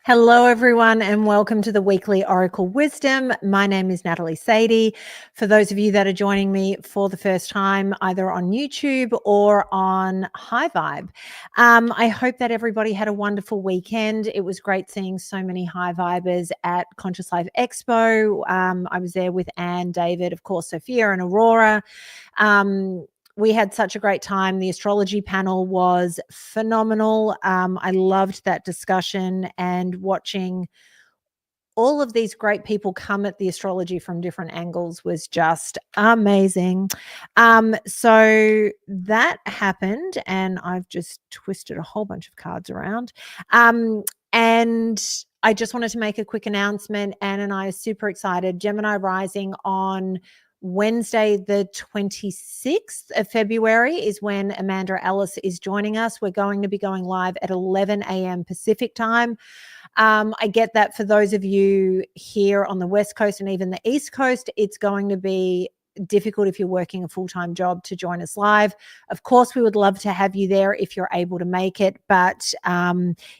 Hello, everyone, and welcome to the weekly Oracle Wisdom. My name is Natalie Sadie. For those of you that are joining me for the first time, either on YouTube or on High Vibe, I hope that everybody had a wonderful weekend. It was great seeing so many High Vibers at Conscious Life Expo. I was there with Anne, David, of course, Sophia and Aurora. We had such a great time. The astrology panel was phenomenal. I loved that discussion and watching all of these great people come at the astrology from different angles was just amazing. So that happened, and I've just twisted a whole bunch of cards around. And I just wanted to make a quick announcement. Anne and I are super excited. Gemini Rising on Wednesday, the 26th of February is when Amanda Ellis is joining us. We're going to be going live at 11 a.m. Pacific time. I get that for those of you here on the West Coast and even the East Coast, it's going to be difficult if you're working a full-time job to join us live. Of course, we would love to have you there if you're able to make it, but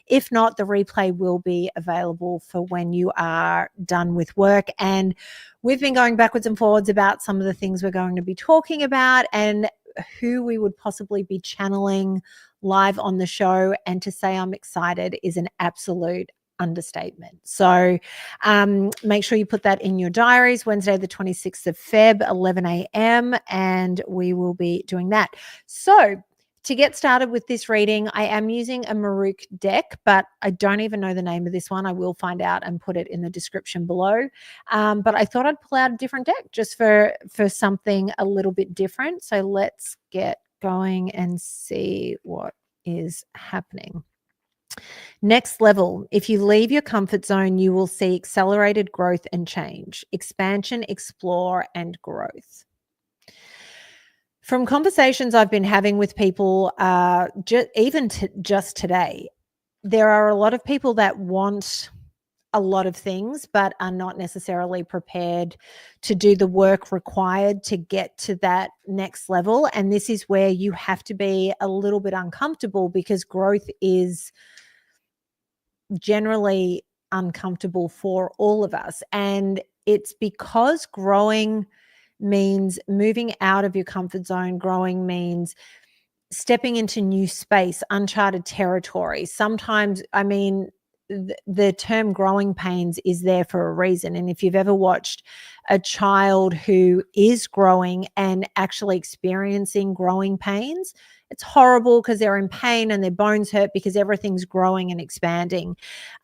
if not, the replay will be available for when you are done with work. And we've been going backwards and forwards about some of the things we're going to be talking about and who we would possibly be channeling live on the show. And to say I'm excited is an absolute understatement. So make sure you put that in your diaries. Wednesday, the 26th of Feb, 11 a.m. And we will be doing that. So to get started with this reading, I am using a MahrukhX deck, but I don't even know the name of this one. I will find out and put it in the description below. But I thought I'd pull out a different deck just for something a little bit different. So let's get going and see what is happening. Next level. If you leave your comfort zone, you will see accelerated growth and change, expansion, explore, and growth. From conversations I've been having with people, just today, there are a lot of people that want a lot of things, but are not necessarily prepared to do the work required to get to that next level. And this is where you have to be a little bit uncomfortable, because growth is generally uncomfortable for all of us. And it's because growing means moving out of your comfort zone. Growing means stepping into new space, uncharted territory. Sometimes, the term growing pains is there for a reason. And if you've ever watched a child who is growing and actually experiencing growing pains, it's horrible because they're in pain and their bones hurt because everything's growing and expanding.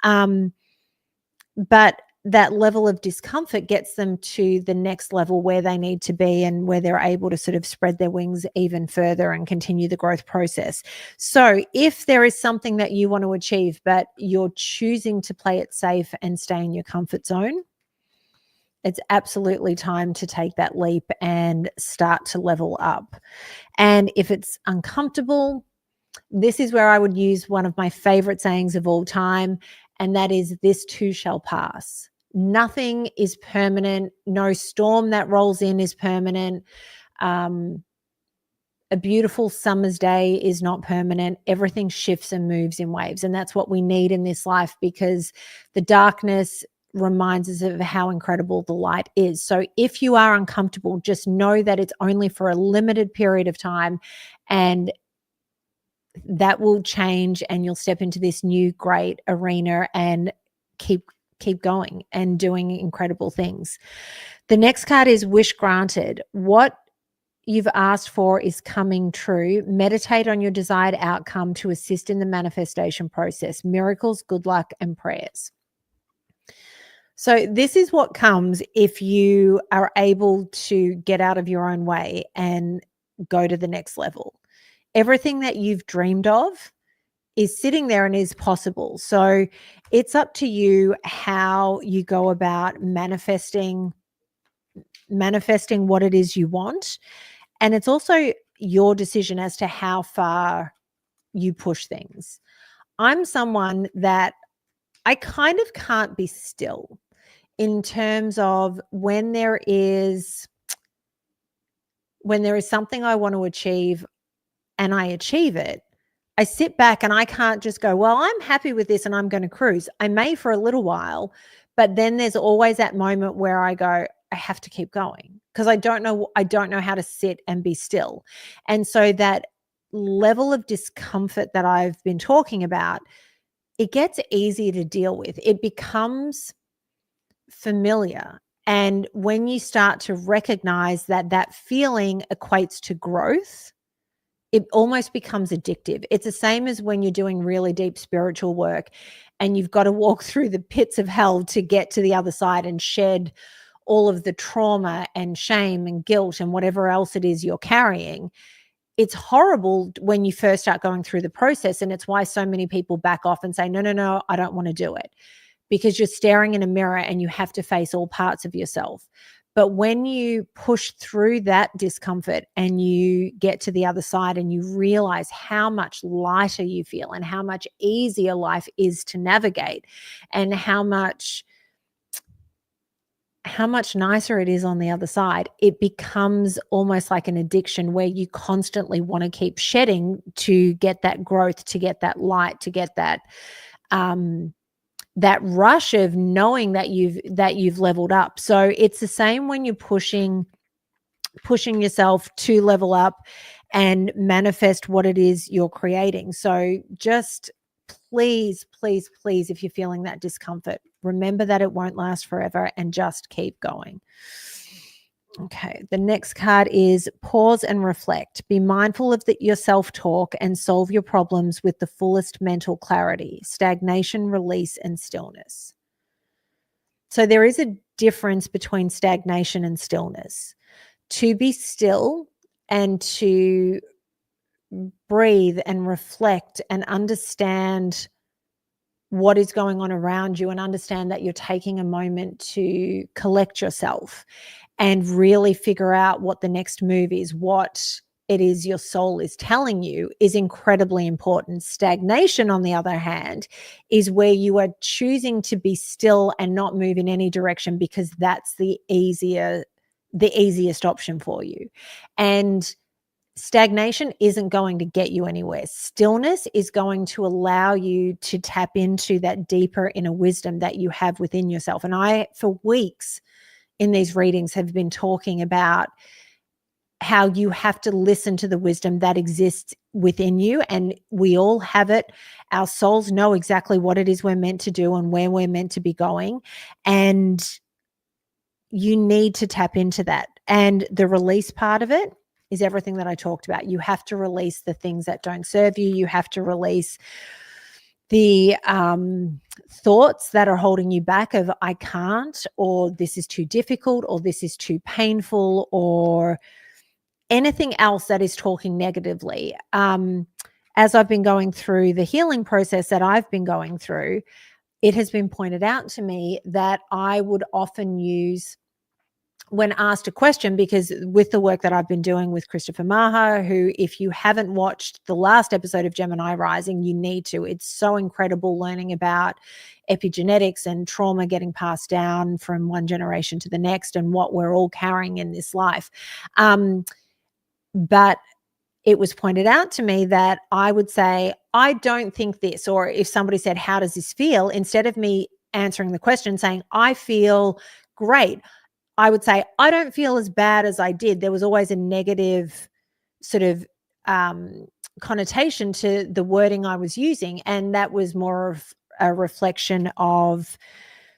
But that level of discomfort gets them to the next level where they need to be and where they're able to sort of spread their wings even further and continue the growth process. So if there is something that you want to achieve, but you're choosing to play it safe and stay in your comfort zone, it's absolutely time to take that leap and start to level up. And if it's uncomfortable, this is where I would use one of my favorite sayings of all time, and that is, this too shall pass. Nothing is permanent. No storm that rolls in is permanent. A beautiful summer's day is not permanent. Everything shifts and moves in waves. And that's what we need in this life, because the darkness reminds us of how incredible the light is. So if you are uncomfortable, just know that it's only for a limited period of time, and that will change, and you'll step into this new great arena and keep going and doing incredible things. The next card is wish granted. What you've asked for is coming true. Meditate on your desired outcome to assist in the manifestation process. Miracles, good luck, and prayers. So this is what comes if you are able to get out of your own way and go to the next level. Everything that you've dreamed of is sitting there and is possible. So it's up to you how you go about manifesting what it is you want. And it's also your decision as to how far you push things. I'm someone that I kind of can't be still in terms of when there is something I want to achieve and I achieve it, I sit back and I can't just go, well, I'm happy with this and I'm going to cruise. I may for a little while, but then there's always that moment where I go, I have to keep going because I don't know how to sit and be still. And so that level of discomfort that I've been talking about, it gets easier to deal with. It becomes familiar. And when you start to recognize that that feeling equates to growth, it almost becomes addictive. It's the same as when you're doing really deep spiritual work and you've got to walk through the pits of hell to get to the other side and shed all of the trauma and shame and guilt and whatever else it is you're carrying. It's horrible when you first start going through the process. And it's why so many people back off and say, no, I don't want to do it, because you're staring in a mirror and you have to face all parts of yourself. But when you push through that discomfort and you get to the other side and you realize how much lighter you feel and how much easier life is to navigate and how much nicer it is on the other side, it becomes almost like an addiction where you constantly want to keep shedding to get that growth, to get that light, to get that that rush of knowing that you've leveled up. So it's the same when you're pushing yourself to level up and manifest what it is you're creating. So just please, if you're feeling that discomfort, remember that it won't last forever and just keep going. Okay, the next card is pause and reflect. Be mindful of your self-talk and solve your problems with the fullest mental clarity, stagnation, release, and stillness. So there is a difference between stagnation and stillness. To be still and to breathe and reflect and understand what is going on around you and understand that you're taking a moment to collect yourself and really figure out what the next move is, what it is your soul is telling you, is incredibly important. Stagnation, on the other hand, is where you are choosing to be still and not move in any direction because that's the easiest option for you. And stagnation isn't going to get you anywhere. Stillness is going to allow you to tap into that deeper inner wisdom that you have within yourself. And I, for weeks in these readings, have been talking about how you have to listen to the wisdom that exists within you. And we all have it. Our souls know exactly what it is we're meant to do and where we're meant to be going. And you need to tap into that. And the release part of it is everything that I talked about. You have to release the things that don't serve you. You have to release the thoughts that are holding you back of I can't, or this is too difficult, or this is too painful, or anything else that is talking negatively. As I've been going through the healing process that I've been going through, it has been pointed out to me that I would often use, when asked a question, because with the work that I've been doing with Christopher Maher, who, if you haven't watched the last episode of Gemini Rising, you need to. It's so incredible learning about epigenetics and trauma getting passed down from one generation to the next and what we're all carrying in this life. But it was pointed out to me that I would say, I don't think this, or if somebody said, how does this feel? Instead of me answering the question saying, I feel great, I would say, I don't feel as bad as I did. There was always a negative sort of connotation to the wording I was using. And that was more of a reflection of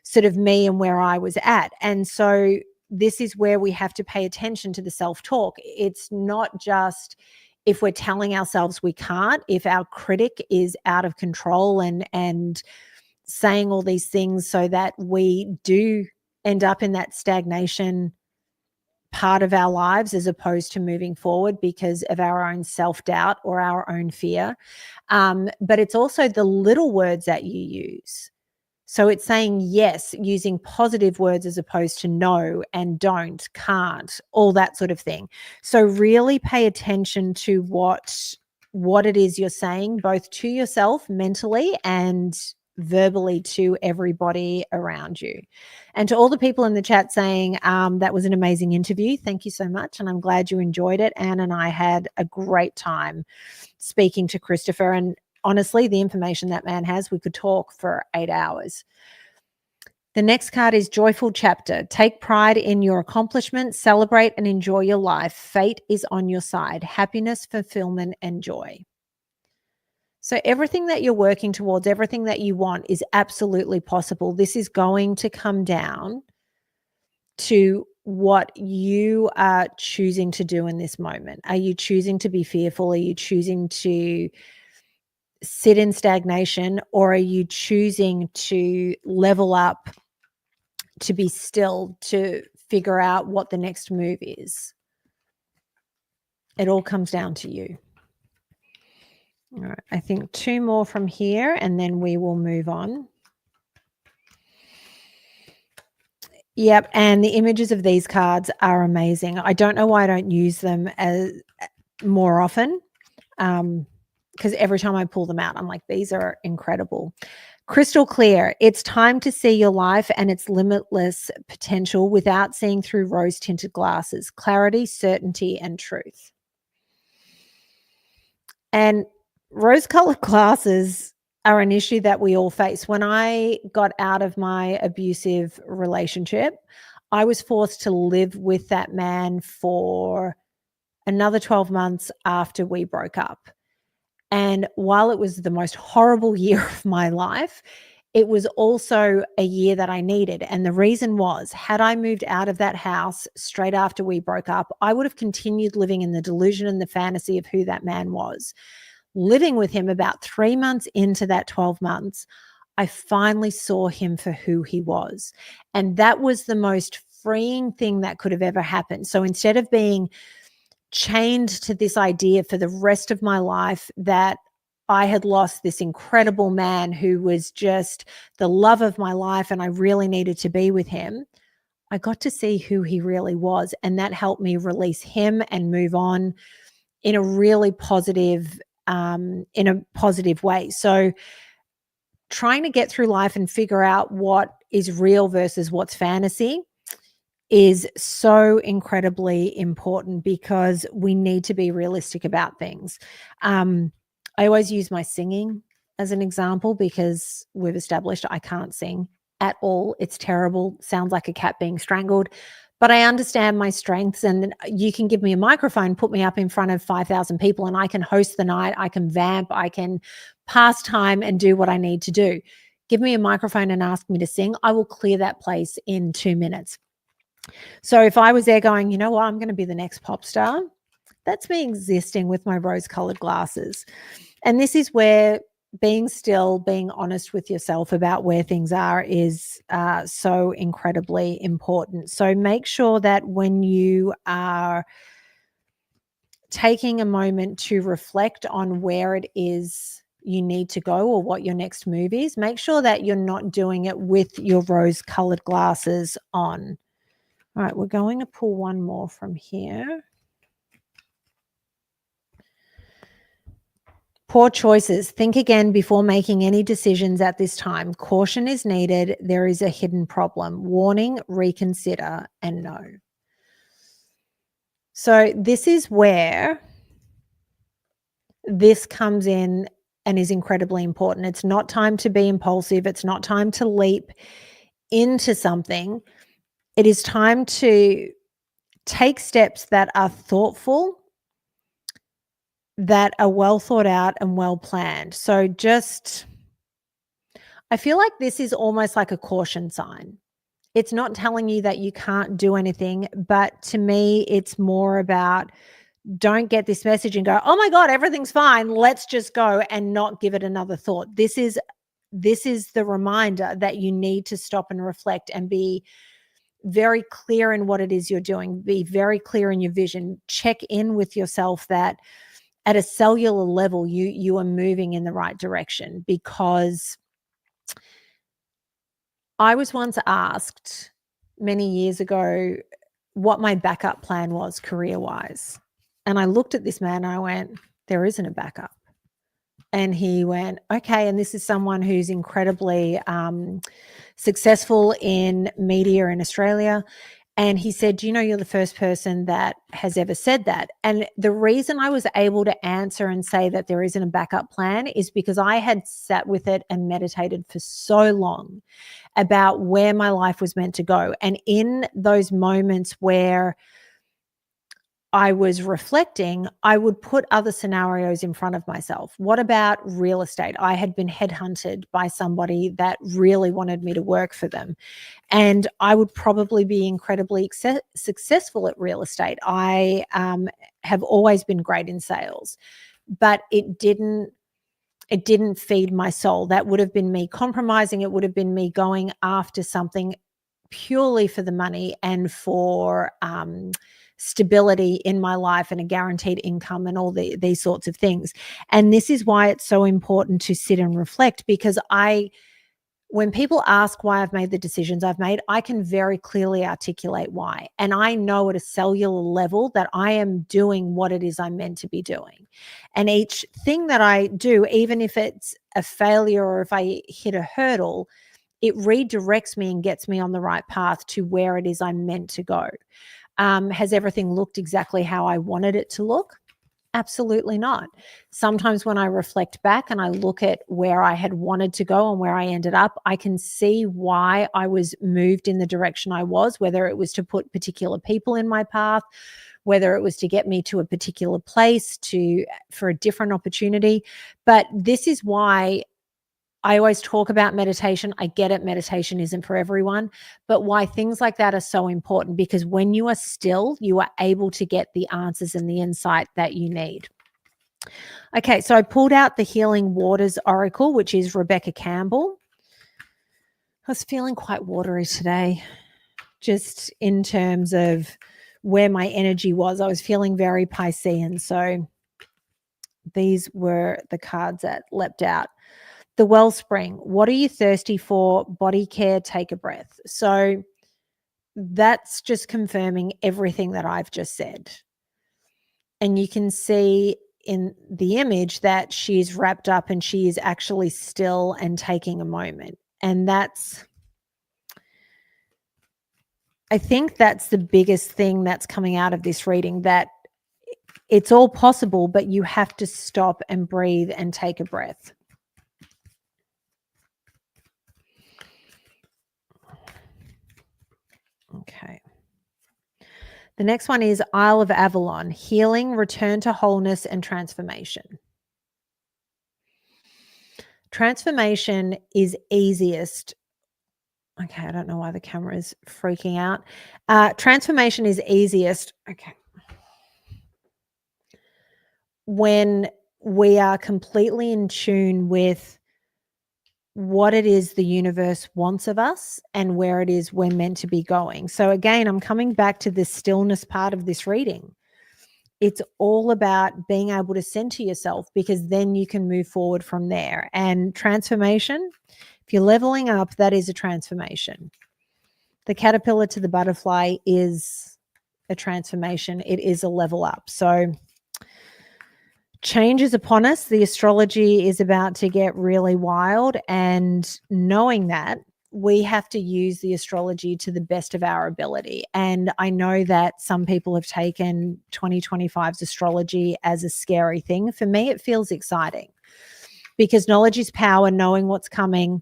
sort of me and where I was at. And so this is where we have to pay attention to the self-talk. It's not just if we're telling ourselves we can't, if our critic is out of control and saying all these things so that we do end up in that stagnation part of our lives as opposed to moving forward because of our own self-doubt or our own fear. But it's also the little words that you use. So it's saying yes, using positive words as opposed to no and don't, can't, all that sort of thing. So really pay attention to what it is you're saying, both to yourself mentally and verbally to everybody around you. And to all the people in the chat saying that was an amazing interview, thank you so much. And I'm glad you enjoyed it. Anne and I had a great time speaking to Christopher. And honestly, the information that man has, we could talk for 8 hours. The next card is Joyful Chapter. Take pride in your accomplishments, celebrate and enjoy your life. Fate is on your side. Happiness, fulfillment, and joy. So everything that you're working towards, everything that you want is absolutely possible. This is going to come down to what you are choosing to do in this moment. Are you choosing to be fearful? Are you choosing to sit in stagnation, or are you choosing to level up, to be still, to figure out what the next move is? It all comes down to you. All right, I think 2 more from here and then we will move on. Yep, and the images of these cards are amazing. I don't know why I don't use them as more often, because every time I pull them out, I'm like, these are incredible. Crystal clear. It's time to see your life and its limitless potential without seeing through rose-tinted glasses. Clarity, certainty, and truth. And rose-colored glasses are an issue that we all face. When I got out of my abusive relationship, I was forced to live with that man for another 12 months after we broke up. And while it was the most horrible year of my life, it was also a year that I needed. And the reason was, had I moved out of that house straight after we broke up, I would have continued living in the delusion and the fantasy of who that man was. Living with him about 3 months into that 12 months, I finally saw him for who he was. And that was the most freeing thing that could have ever happened. So instead of being chained to this idea for the rest of my life that I had lost this incredible man who was just the love of my life and I really needed to be with him, I got to see who he really was. And that helped me release him and move on in a really positive way. So trying to get through life and figure out what is real versus what's fantasy is so incredibly important, because we need to be realistic about things. I always use my singing as an example, because we've established I can't sing at all. It's terrible. Sounds like a cat being strangled. But I understand my strengths, and you can give me a microphone, put me up in front of 5,000 people, and I can host the night, I can vamp, I can pass time and do what I need to do. Give me a microphone and ask me to sing, I will clear that place in 2 minutes. So if I was there going, you know what, I'm going to be the next pop star, that's me existing with my rose-colored glasses. And this is where being still, being honest with yourself about where things are is so incredibly important. So make sure that when you are taking a moment to reflect on where it is you need to go or what your next move is, make sure that you're not doing it with your rose-colored glasses on. All right, we're going to pull one more from here. Poor choices. Think again before making any decisions at this time. Caution is needed. There is a hidden problem. Warning, reconsider, and no. So this is where this comes in and is incredibly important. It's not time to be impulsive. It's not time to leap into something. It is time to take steps that are thoughtful, that are well thought out and well planned. So I feel like this is almost like a caution sign. It's not telling you that you can't do anything, but to me, it's more about, don't get this message and go, oh my God, everything's fine, let's just go, and not give it another thought. This is the reminder that you need to stop and reflect and be very clear in what it is you're doing. Be very clear in your vision. Check in with yourself that at a cellular level, you are moving in the right direction. Because I was once asked many years ago what my backup plan was career-wise. And I looked at this man and I went, there isn't a backup. And he went, okay. And this is someone who's incredibly successful in media in Australia. And he said, do you know you're the first person that has ever said that? And the reason I was able to answer and say that there isn't a backup plan is because I had sat with it and meditated for so long about where my life was meant to go. And in those moments where I was reflecting, I would put other scenarios in front of myself. What about real estate? I had been headhunted by somebody that really wanted me to work for them. And I would probably be incredibly successful at real estate. I have always been great in sales, but it didn't feed my soul. That would have been me compromising. It would have been me going after something purely for the money and for stability in my life and a guaranteed income and all these sorts of things. And this is why it's so important to sit and reflect, because when people ask why I've made the decisions I've made, I can very clearly articulate why. And I know at a cellular level that I am doing what it is I'm meant to be doing. And each thing that I do, even if it's a failure or if I hit a hurdle, it redirects me and gets me on the right path to where it is I'm meant to go. Has everything looked exactly how I wanted it to look? Absolutely not. Sometimes when I reflect back and I look at where I had wanted to go and where I ended up, I can see why I was moved in the direction I was, whether it was to put particular people in my path, whether it was to get me to a particular place for a different opportunity. But this is why I always talk about meditation. I get it. Meditation isn't for everyone, but why things like that are so important, because when you are still, you are able to get the answers and the insight that you need. Okay, so I pulled out the Healing Waters Oracle, which is Rebecca Campbell. I was feeling quite watery today, just in terms of where my energy was. I was feeling very Piscean, so these were the cards that leapt out. The Wellspring. What are you thirsty for? Body care, take a breath. So that's just confirming everything that I've just said. And you can see in the image that she's wrapped up and she is actually still and taking a moment. And I think that's the biggest thing that's coming out of this reading, that it's all possible, but you have to stop and breathe and take a breath. Okay. The next one is Isle of Avalon, healing, return to wholeness, and transformation. Transformation is easiest. Okay, I don't know why the camera is freaking out. Transformation is easiest. Okay. When we are completely in tune with what it is the universe wants of us and where it is we're meant to be going. So again, I'm coming back to the stillness part of this reading. It's all about being able to center yourself, because then you can move forward from there. And transformation, if you're leveling up, that is a transformation. The caterpillar to the butterfly is a transformation. It is a level up. So change is upon us. The astrology is about to get really wild, and knowing that, we have to use the astrology to the best of our ability. And I know that some people have taken 2025's astrology as a scary thing. For me, it feels exciting, because knowledge is power, knowing what's coming,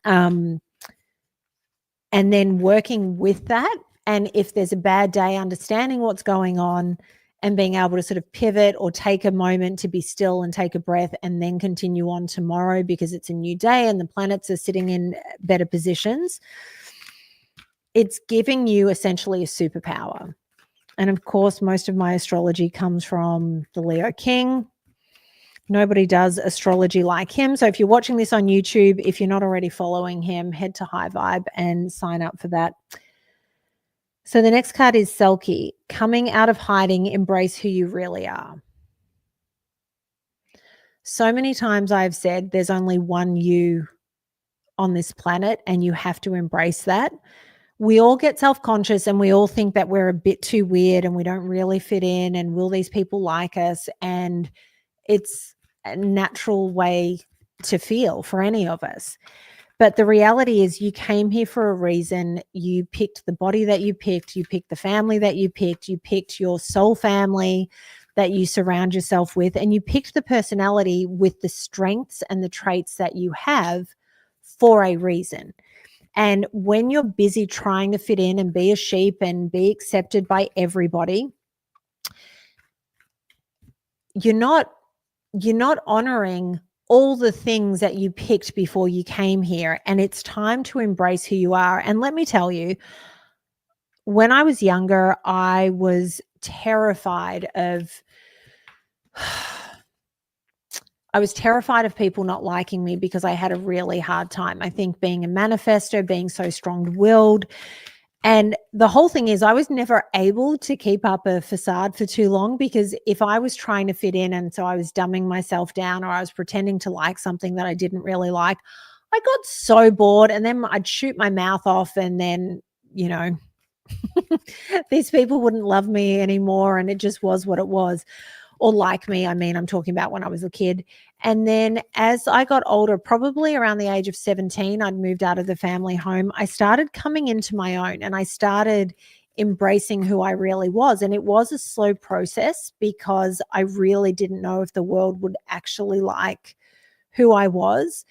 and then working with that. And if there's a bad day, understanding what's going on and being able to sort of pivot or take a moment to be still and take a breath and then continue on tomorrow, because it's a new day and the planets are sitting in better positions. It's giving you essentially a superpower. And of course, most of my astrology comes from the Leo King. Nobody does astrology like him. So if you're watching this on YouTube, if you're not already following him, head to High Vibe and sign up for that. So the next card is Selkie, coming out of hiding, embrace who you really are. So many times I've said there's only one you on this planet, and you have to embrace that. We all get self-conscious and we all think that we're a bit too weird and we don't really fit in, and will these people like us? And it's a natural way to feel for any of us. But the reality is you came here for a reason. You picked the body that you picked the family that you picked your soul family that you surround yourself with, and you picked the personality with the strengths and the traits that you have for a reason. And when you're busy trying to fit in and be a sheep and be accepted by everybody, you're not honoring all the things that you picked before you came here. And it's time to embrace who you are. And let me tell you, when I was younger, I was terrified of people not liking me because I had a really hard time. I think being a manifestor, being so strong-willed, and the whole thing is I was never able to keep up a facade for too long, because if I was trying to fit in and so I was dumbing myself down or I was pretending to like something that I didn't really like, I got so bored, and then I'd shoot my mouth off, and then, these people wouldn't love me anymore, and it just was what it was. Or like me, I mean, I'm talking about when I was a kid. And then as I got older, probably around the age of 17, I'd moved out of the family home. I started coming into my own, and I started embracing who I really was. And it was a slow process because I really didn't know if the world would actually like who I was.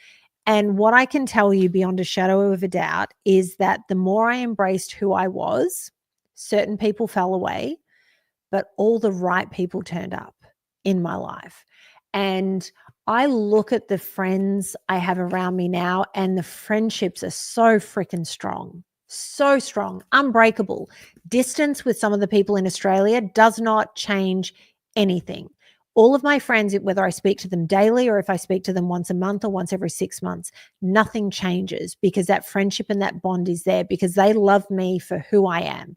And what I can tell you beyond a shadow of a doubt is that the more I embraced who I was, certain people fell away, but all the right people turned up in my life. And I look at the friends I have around me now, and the friendships are so freaking strong, unbreakable. Distance with some of the people in Australia does not change anything. All of my friends, whether I speak to them daily or if I speak to them once a month or once every 6 months, nothing changes, because that friendship and that bond is there, because they love me for who I am.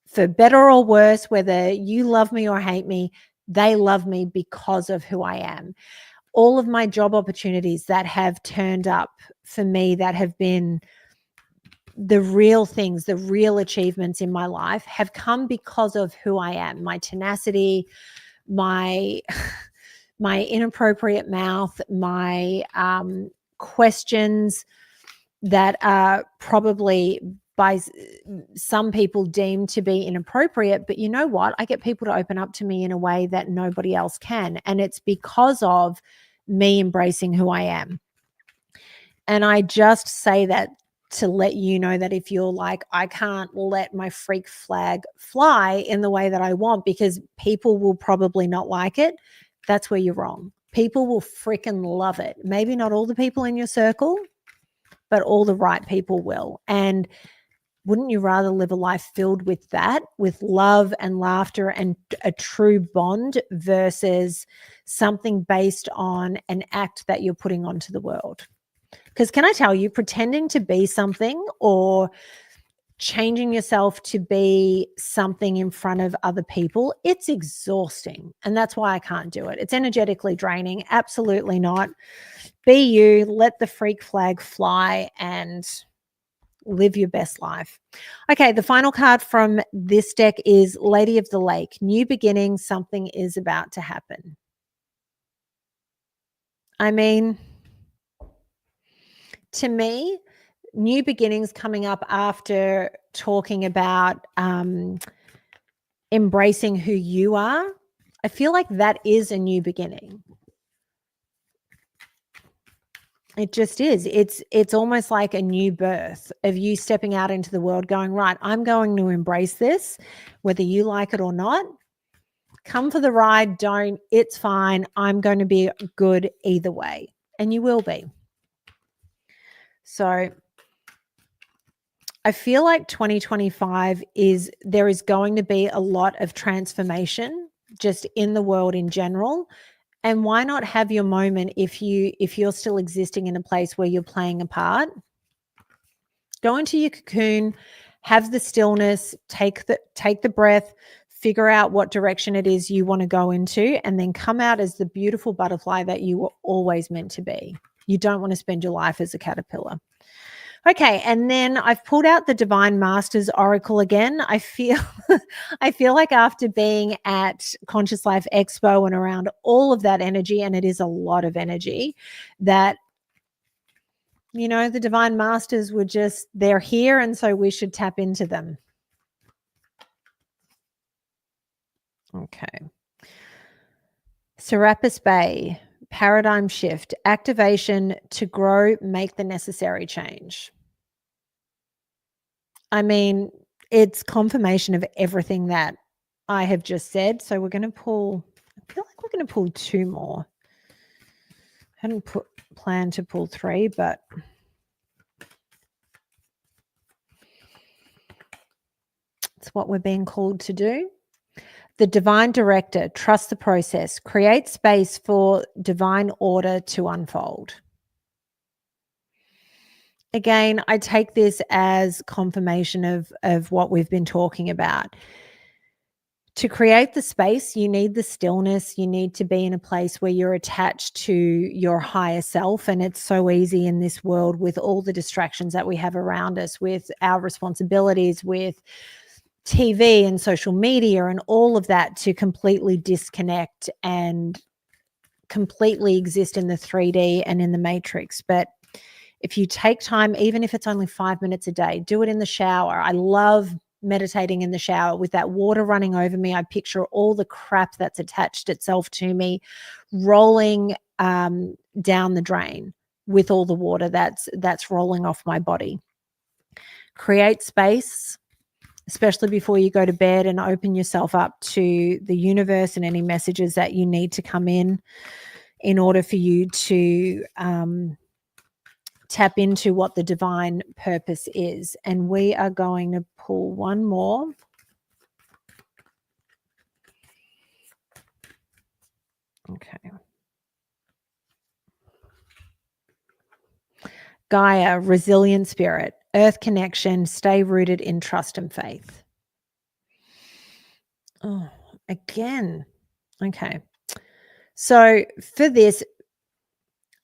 For better or worse, whether you love me or hate me, they love me because of who I am. All of my job opportunities that have turned up for me, that have been the real things, the real achievements in my life, have come because of who I am. My tenacity, my inappropriate mouth, my questions that are probably by some people deemed to be inappropriate. But you know what? I get people to open up to me in a way that nobody else can. And it's because of me embracing who I am. And I just say that to let you know that if you're like, I can't let my freak flag fly in the way that I want because people will probably not like it, that's where you're wrong. People will freaking love it. Maybe not all the people in your circle, but all the right people will. And wouldn't you rather live a life filled with that, with love and laughter and a true bond, versus something based on an act that you're putting onto the world? Because can I tell you, pretending to be something or changing yourself to be something in front of other people, it's exhausting. And that's why I can't do it. It's energetically draining. Absolutely not. Be you, let the freak flag fly, and live your best life. Okay, the final card from this deck is Lady of the Lake. New beginnings, something is about to happen. I mean, to me, new beginnings coming up after talking about embracing who you are, I feel like that is a new beginning. It just is. It's almost like a new birth of you stepping out into the world going, right, I'm going to embrace this, whether you like it or not. Come for the ride, don't, it's fine. I'm going to be good either way. And you will be. So I feel like 2025 there is going to be a lot of transformation just in the world in general. And why not have your moment if you're still existing in a place where you're playing a part? Go into your cocoon, have the stillness, take the breath, figure out what direction it is you want to go into, and then come out as the beautiful butterfly that you were always meant to be. You don't want to spend your life as a caterpillar. Okay, and then I've pulled out the Divine Masters Oracle again. I feel like after being at Conscious Life Expo and around all of that energy, and it is a lot of energy, that The divine masters they're here, and so we should tap into them. Okay. Serapis Bay, paradigm shift, activation to grow, make the necessary change. I mean, it's confirmation of everything that I have just said. So we're going to pull, I feel like we're going to pull 2 more. I hadn't planned to pull 3, but it's what we're being called to do. The divine director, trust the process, create space for divine order to unfold. Again, I take this as confirmation of what we've been talking about. To create the space, you need the stillness. You need to be in a place where you're attached to your higher self. And it's so easy in this world with all the distractions that we have around us, with our responsibilities, with TV and social media and all of that, to completely disconnect and completely exist in the 3D and in the matrix. But if you take time, even if it's only 5 minutes a day, do it in the shower. I love meditating in the shower with that water running over me. I picture all the crap that's attached itself to me rolling down the drain with all the water that's rolling off my body. Create space, especially before you go to bed, and open yourself up to the universe and any messages that you need to come in order for you to tap into what the divine purpose is. And we are going to pull 1 more. Okay. Gaia, resilient spirit, earth connection, stay rooted in trust and faith. Oh, again. Okay. So for this,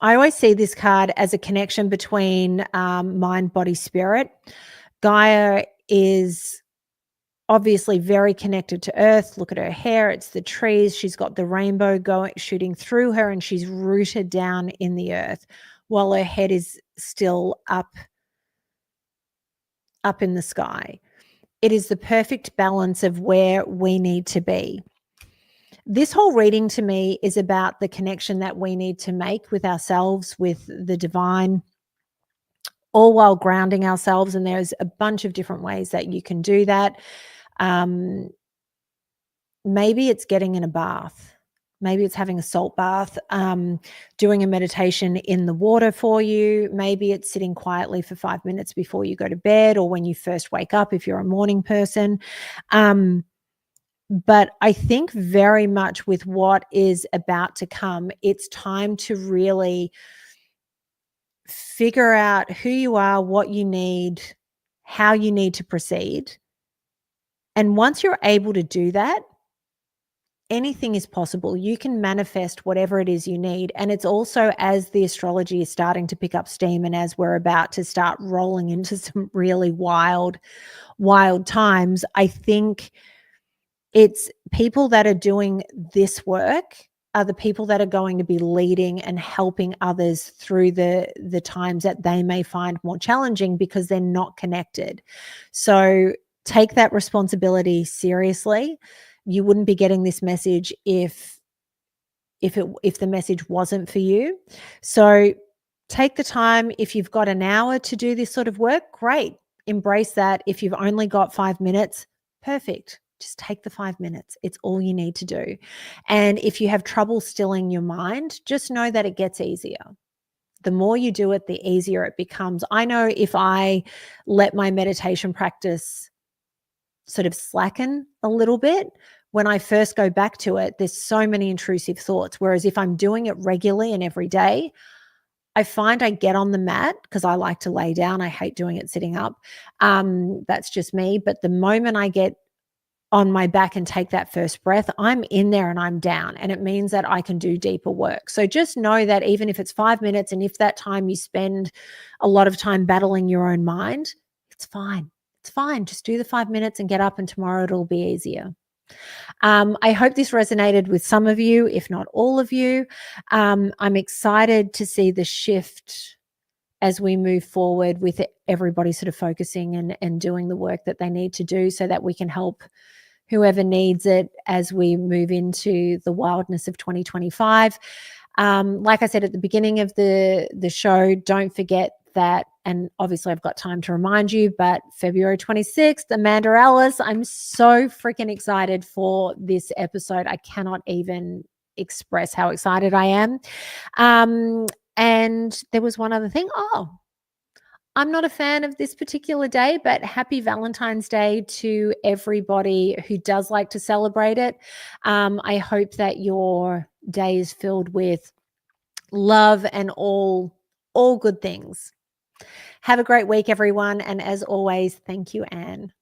I always see this card as a connection between mind, body, spirit. Gaia is obviously very connected to earth. Look at her hair. It's the trees. She's got the rainbow shooting through her, and she's rooted down in the earth while her head is still up in the sky. It is the perfect balance of where we need to be. This whole reading to me is about the connection that we need to make with ourselves, with the divine, all while grounding ourselves. And there's a bunch of different ways that you can do that. Maybe it's getting in a bath. Maybe it's having a salt bath, doing a meditation in the water for you. Maybe it's sitting quietly for 5 minutes before you go to bed, or when you first wake up if you're a morning person. But I think very much with what is about to come, it's time to really figure out who you are, what you need, how you need to proceed. And once you're able to do that, anything is possible. You can manifest whatever it is you need. And it's also, as the astrology is starting to pick up steam, and as we're about to start rolling into some really wild times, I think it's people that are doing this work are the people that are going to be leading and helping others through the times that they may find more challenging, because they're not connected. So take that responsibility seriously. You wouldn't be getting this message if the message wasn't for you. So take the time. If you've got an hour to do this sort of work, great. Embrace that. If you've only got 5 minutes, perfect. Just take the 5 minutes. It's all you need to do. And if you have trouble stilling your mind, just know that it gets easier. The more you do it, the easier it becomes. I know if I let my meditation practice sort of slacken a little bit, when I first go back to it, there's so many intrusive thoughts. Whereas if I'm doing it regularly and every day, I find I get on the mat, because I like to lay down. I hate doing it sitting up. That's just me. But the moment I get on my back and take that first breath, I'm in there and I'm down, and it means that I can do deeper work. So just know that even if it's 5 minutes, and if that time you spend a lot of time battling your own mind, it's fine. It's fine. Just do the 5 minutes and get up, and tomorrow it'll be easier. I hope this resonated with some of you, if not all of you. I'm excited to see the shift as we move forward with everybody sort of focusing and doing the work that they need to do so that we can help whoever needs it as we move into the wildness of 2025. Like I said at the beginning of the show, don't forget that, and obviously I've got time to remind you, but February 26th, Amanda Ellis, I'm so freaking excited for this episode. I cannot even express how excited I am. And there was one other thing. I'm not a fan of this particular day, but happy Valentine's Day to everybody who does like to celebrate it. I hope that your day is filled with love and all good things. Have a great week, everyone. And as always, thank you, Anne.